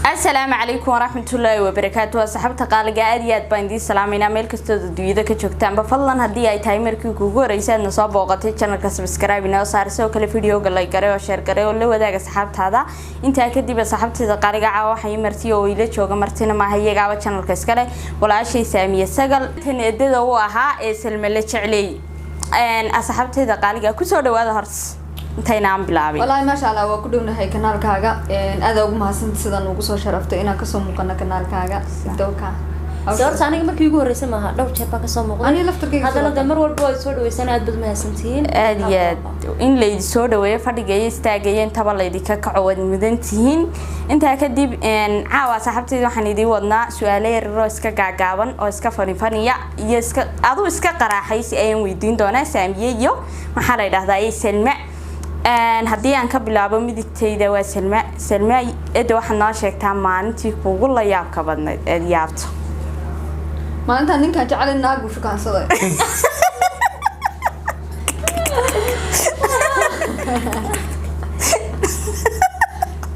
السلام عليكم ورحمة الله وبركاته. صاحبتي قالقة أديات باندي سلامينا ميل كستو دويدا كجوجتان بفضلن هدii ay tahay markii kuugu horeysay soo booqatay channelka subscribe inoo saar soo kale video like gareeyo share gareeyo la wadaaga saxaabtaada inta kadib saxaabtida qariga waxay martii oo ila jooga martina ma hayaga channelka iskale walaashay Saamiya Sagal taneedada oo ahaa ee Salma la jeclay asxaabtida qaliga ku soo dhawaada horta intayna aan bilaabay wallahi ma sha Allah waa ku dhownahay kanaalkaaga aad ugu mahadsan sidaan ugu soo sharaftay inaan ka soo muuqano kanaalkaaga dawka sababta aniga markii ugu horeysay maaha dhowr jeer baa ka soo muuqday ani laftarkayga hadana mar walba way soo dhaweysana aad bad mahadsantiin aad in la soo dhaweeyo fadhigeey istaagayeen taba la idinka kacwad mudantihiin inta kadib caawa saxaabtayda waxaan idin wadnaa su'aalo yar oo iska gaagaaban oo iska faniya iyo iska adu iska qaraaxaysi ayaan weydiin doonaa Saamiye iyo waxa la yiraahdaa Salma haddii aan ka bilaabo midigtayda waa Salma eedo waxaan noo sheegtaa maalintii kuugu la yaabka badnayd ee yaabto maalinta ninka jecel naag uu shukaansaday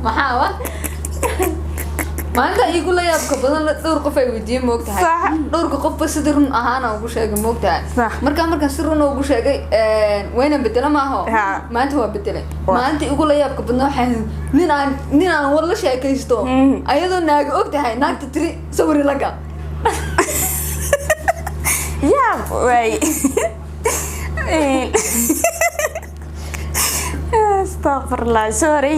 maxaa maalinta igu la yaabka badan dhowr qof ay weydiiyeen moogtahay dhowr qof ba sidii run ahaana ugu sheegay moogtahay marka si run ugu sheegay wayna bedela ma aha maanta waa bedelay maalinta igu la yaabka badan waxay nin aan wala sheekaysto ayadoo naag ogtahay naagta tiri sawir laga way astaghfirullah sorry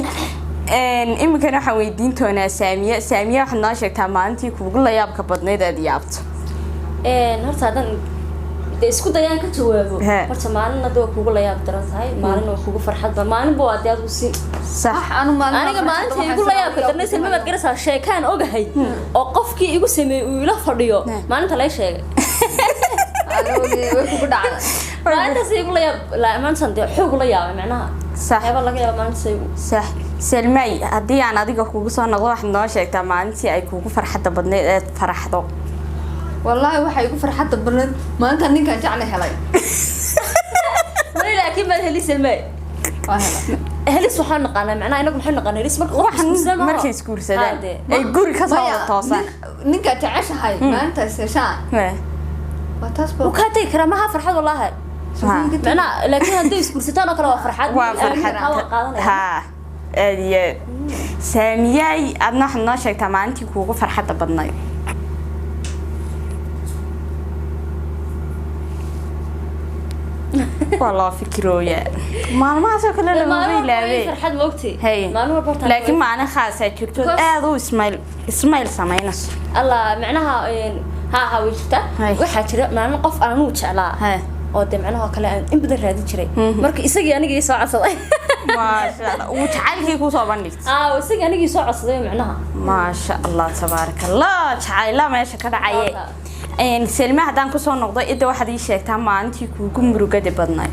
imika waxa weydiin doonaa Saamiya waxa noo sheegtaa maalintii kuugu la yaabka badnayd ee yaabto horta hadan isku dayaan ka jawaabo horta maalin dad kuugu la yaab daran tahay maalin oo kuugu farxad ba maalin boo aad u si sax aniga maalintii igu la yaabka darnay Salma baad garaysaa sheekaan ogahay oo qofkii igu sameeyay uu ila fadhiyo maalinta la sheegay way kugu dhacday maalinta igu la yaab la maalintan xoog la yaab macnaha صح laga yaabo maalinta صح Salmay hadii aan adiga kuugu soo noqdo wax noo sheegtaa maalintii ay kuugu farxada badneed ee faraxdo wallahi waxa igu farxada badneed maalinta ninka jecel helay laakiin ma heli Salmay helis waxaan naqaanaa macnaha inagu maxay naqaanaa helis markay iskuursadaan ay guri ka soo toosan ninka jeceshahay maalinta seeshaan waa taas baa ka tay karamaha farxad wallahi معنا لكن هذي سكورستان أكلوا فرحات ها أدي سامية أنا حنا شيء كمان تيكوكو فرحة بدناي والله فكروية ما أسوق لنا موبايل فرحات وقتي هي لكن معنا خاصة كرتو هذا إسماعيل سماينس الله معناها ها وجدته وحشرة معنا قف أنا نوتش على oo macnaha kale in badan raadi jiray marka isagii anigii soo codsaday ma sha Allah uu jacayl ku soo bandhigtay isagii anigii soo codsaday macnaha ma sha Allah tabarakallah jacayl meesha ka dhacay Salma hadaan ku soo noqdo ida waxaad ii sheegtaa maalintii kuugu murugada badnayd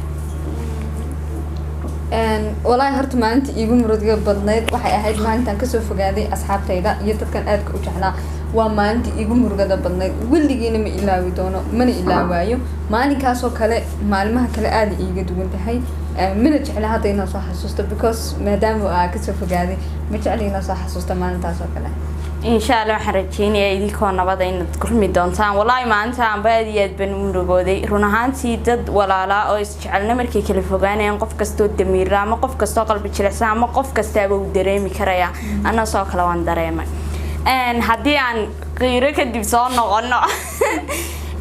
wallahi horta maalintii iigu murugada badnayd waxay ahayd maalintan ka soo fogaaday asxaabtayda iyo dadkan aadka u jeclaa waa maalintii iigu murugada badnayd wiligiina ma ilaawi doono mana ilaawaayo maalinkaas oo kale maalmaha kale aad iiga duwan tahay mana jecla hadda inaan soo xasuusto because maadaama aan ka soo fogaaday ma jecla inaan soo xasuusto maalintaas oo kale إن شاء الله حرجيني أيديكم نبض إن تكرمي دونتان والله ما أنت عم بدي أدبن مرقودي رونهان سيدد ولا لا أو إستعلنا مركي كلفوجاني أن قف كستو الدمير ما قف كستو قلب تشلسا ما قف كستابو دريمي كريا أنا ساق لوان دريمة إن هدي عن غيرك الدبسان نغنى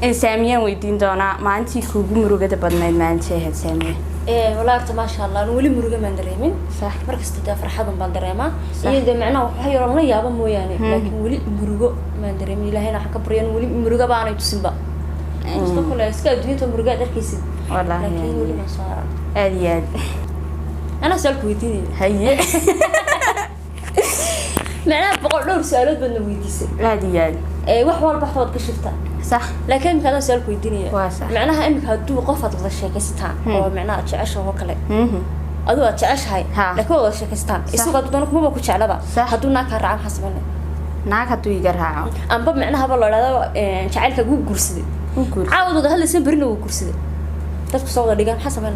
إن سامية ويدين دونا ما أنتي كوجو مرقودة بدنا ما أنتي هاد سامية والله ما شاء الله نولي مرقة ما ندريمين صح مركز تدا فرحة من دريمة إيه معناه وحي رمنا يابا مو يعني لكن ولي مرقة ما ندريمين إلى هنا حكى بريان ولي مرقة بقى أنا يتسمى مستقبل إسكال دنيا مرقة ده كيسد والله لكن ولي ما صار أدي أنا سألك ويديني هي معناه بقول له سؤالات بدنا ويديسي أدي وحوال بحث كشفتها صح لكن كذا سؤال كويدينية معناها إنك هدو قفة ولا شيكستان أو معناها تعيش هو كله أدو تعيش هاي لكن ولا شيكستان السوق هدو مو بكوش على بقى هدو ناكر عام حسبنا ناكر يجرها أم بب معناها بالله هذا شعيل كجو كرسي عاود ده هل سين برينو كرسي تذكر صوت اللي جام حسبنا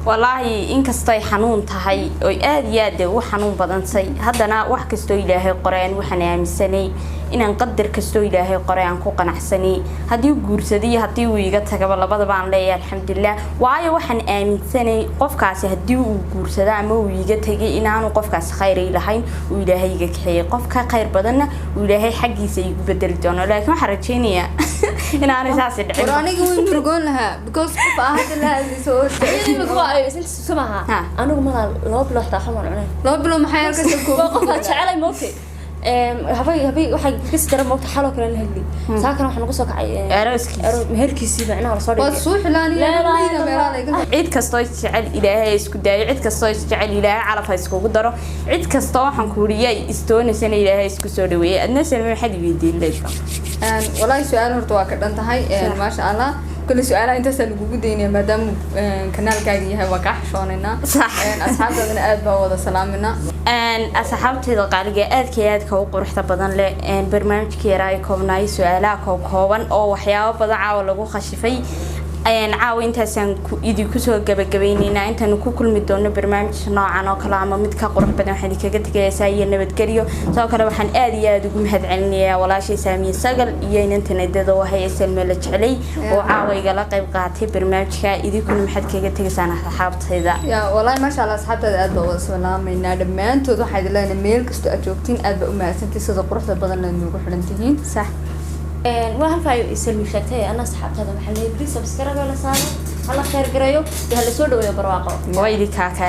والله إن كستي حنون تهاي أو آد وحنون بدنسي هذا واحد كستوي له قرآن وحنا مسني إن نقدر كستوي له قرآن كوقنا حسني هديو جورسدي هديو يجت قبل بعض عن لي الحمد لله وعي وحن آمن سنة قف كاس هديو جورسدا عمو يجت هجي إن عنو قف كاس خيري لحين وإلهي يجك حي قف كخير بدنا وإلهي حقي سيبدل دونه لكن ما حرجيني إن أنا ساسد قرآني قوي مرقون لها because قف أحد لها زي سمعها أنا ما لو بلوحة حمر عليه لو بلو محير كسر كوب وقفها شعلي موتي هبي واحد كسر موت حلو كلا الهلي ساكن وحنا قصك أروسكي مهركيسي معناها صار والصوح لاني لا عيد كستو يجعل إلهي يسكت داي عيد كستو يجعل إلهي على فيسكو قدره عيد كستو حنكوريا استون سنة إلهي يسكت سوري الناس اللي ما حد بيدين ليش والله سؤال هرتوا كده أنت هاي ما شاء الله كل سؤال أنت سألوه ديني مادام كنال كاجي هوا كحشوننا صح أصحابنا من أدبا وذا سلامنا أصحابتي القارجة أذكيات كوقرح تبضن ل برنامج كيراي كوناي سؤالك كوكوان أو وحياة بضعة ولا جو خشفي عاوين تسان يدي كسر جبينينا أنت نكوكل مدون برنامج نوعا أو كلام متك قرح بدنا حدي كجت جساي نبت كريو سواء كانوا حن آدي دقوم هاد علني ولا شيء سامي سجل ين أنت ندده وهي سلم للشعلي وعاوي جلاق يبقى برنامج كا يدي كل محد كجت جسنا حابط هذا يا والله ما شاء الله أصحابنا أدبا وسلام من دمان تدو حد لنا ميل كستو أجوكتين أدبا وما سنتي صدق قرح بدنا نروح لنتهين صح وهم فايو يسلم شتى أنا صحبت هذا محل يدري سبسكرايب ولا صار الله خير قريو يهلا سود ويا برواقه ويدي كاكا